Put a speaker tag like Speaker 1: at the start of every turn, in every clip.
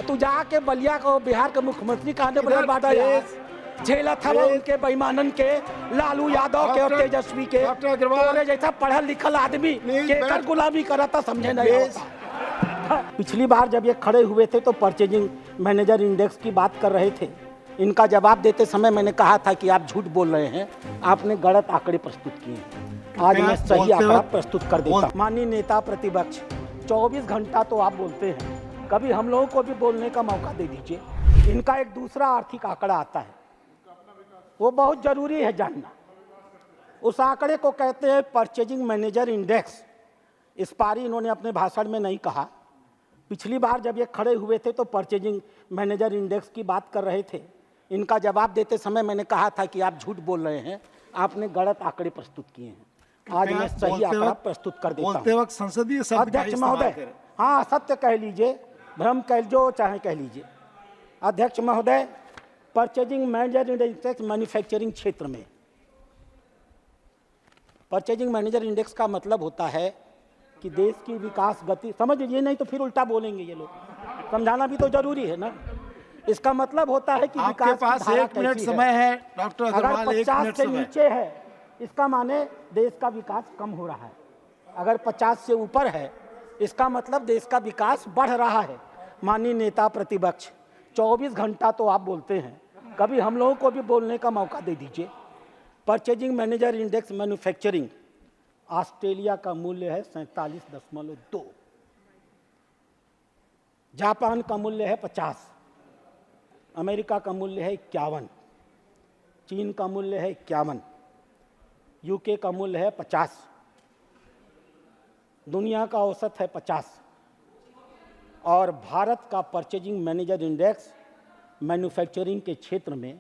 Speaker 1: तू जाके बलिया को बिहार के मुख्यमंत्री कहने बोले बाटा यार झेला था वो उनके बेईमानन के, लालू यादव के और तेजस्वी के। तोरे जैसा पढ़ल लिखल आदमी केकर गुलामी करा था समझे नहीं होता। पिछली बार जब ये खड़े हुए थे तो परचेजिंग मैनेजर इंडेक्स की बात कर रहे थे। इनका जवाब देते समय मैंने कहा था कि आप झूठ बोल रहे हैं, आपने गलत आंकड़े प्रस्तुत किए हैं। आज मैं सही आंकड़ा प्रस्तुत कर देता हूं। माननीय नेता प्रतिपक्ष, 24 घंटा तो आप बोलते हैं, कभी हम लोगों को भी बोलने का मौका दे दीजिए। इनका एक दूसरा आर्थिक आंकड़ा आता है, वो बहुत जरूरी है जानना। उस आंकड़े को कहते हैं परचेजिंग मैनेजर इंडेक्स। इस पारी इन्होंने अपने भाषण में नहीं कहा। पिछली बार जब ये खड़े हुए थे तो परचेजिंग मैनेजर इंडेक्स की बात कर रहे थे। इनका जवाब देते समय मैंने कहा था कि आप झूठ बोल रहे हैं, आपने गलत आंकड़े प्रस्तुत किए हैं। आज मैं सही आंकड़ा प्रस्तुत कर देता हूं।
Speaker 2: संसदीय
Speaker 1: अध्यक्ष महोदय, हाँ सत्य कह लीजिए, भ्रम कह जो चाहे कह लीजिए। अध्यक्ष महोदय, परचेजिंग मैनेजर इंडेक्स मैन्युफैक्चरिंग क्षेत्र में, परचेजिंग मैनेजर इंडेक्स का मतलब होता है कि देश की विकास गति, समझ लीजिए नहीं तो फिर उल्टा बोलेंगे ये लोग, समझाना भी तो जरूरी है ना। इसका मतलब होता है कि
Speaker 2: आपके पास 1 मिनट समय है डॉक्टर
Speaker 1: अगर
Speaker 2: अग्रवाल,
Speaker 1: 50 से नीचे है इसका माने देश का विकास कम हो रहा है, अगर 50 से ऊपर है इसका मतलब देश का विकास बढ़ रहा है। माननीय नेता प्रतिपक्ष, 24 घंटा तो आप बोलते हैं, कभी हम लोगों को भी बोलने का मौका दे दीजिए। Purchasing manager index manufacturing, Australia का मूल्य है 47.2, जापान का मूल्य है 50, अमेरिका का मूल्य है 51, चीन का मूल्य है 51, यूके का मूल्य है 50, दुनिया का औसत है 50 और भारत का परचेजिंग मैनेजर इंडेक्स मैन्युफैक्चरिंग के क्षेत्र में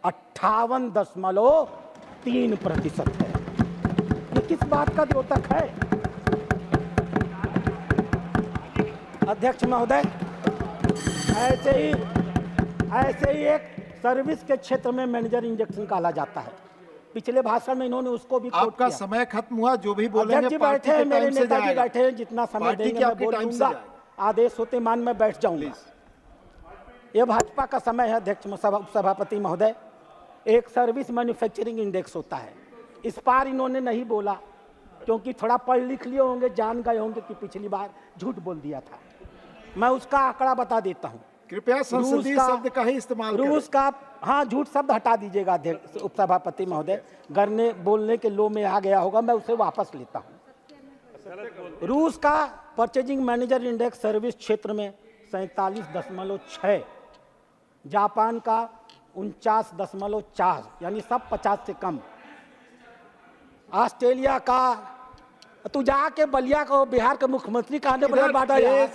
Speaker 1: 58.3% है। ये किस बात का द्योतक है? अध्यक्ष महोदय, ऐसे ही एक सर्विस के क्षेत्र में मैनेजर इंडेक्स निकाला जाता है। पिछले भाषण में इन्होंने उसको भी
Speaker 2: आपका समय खत्म हुआ, जो भी बोलेंगे
Speaker 1: अध्यक्ष जी बैठे हैं, मेरे नेताजी बैठे हैं, जितना समय देंगे मैं बोल दूंगा। आदेश होते मान मैं बैठ जाऊंगा। ये भाजपा का समय है। अध्यक्ष सभापति महोदय, एक सर्विस मैन्युफैक्चरिंग इंडेक्स होता है। इस बार इन्होंने नहीं बोला क्योंकि थोड़ा पढ़ लिख लिए होंगे, जान गए होंगे कि पिछली बार झूठ बोल दिया था। मैं उसका आंकड़ा बता देता हूं।
Speaker 2: कृपया संसदीय शब्द का ही इस्तेमाल करें।
Speaker 1: रूस का, हाँ झूठ शब्द हटा दीजिएगा अध्यक्ष उपसभापति महोदय, गरने बोलने के लो में आ गया होगा, मैं उसे वापस लेता हूं। रूस का परचेजिंग मैनेजर इंडेक्स सर्विस क्षेत्र में 47.6, जापान का 49.4, यानी सब 50 से कम, ऑस्ट्रेलिया का, तू जाके बलिया को बिहार के मुख्यमंत्री कहने बोले बाटा यार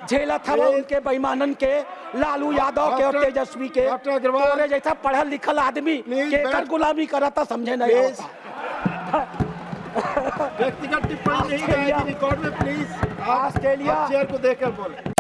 Speaker 1: झेला था वो उनके बेईमानन के, लालू यादव के और तेजस्वी के। तोरे जैसा पढ़ल लिखल आदमी केकर गुलामी करा था समझे नहीं होता।
Speaker 2: व्यक्तिगत टिप्पणी नहीं, रिकॉर्ड में प्लीज।
Speaker 1: ऑस्ट्रेलिया
Speaker 2: चेयर को देखकर बोले।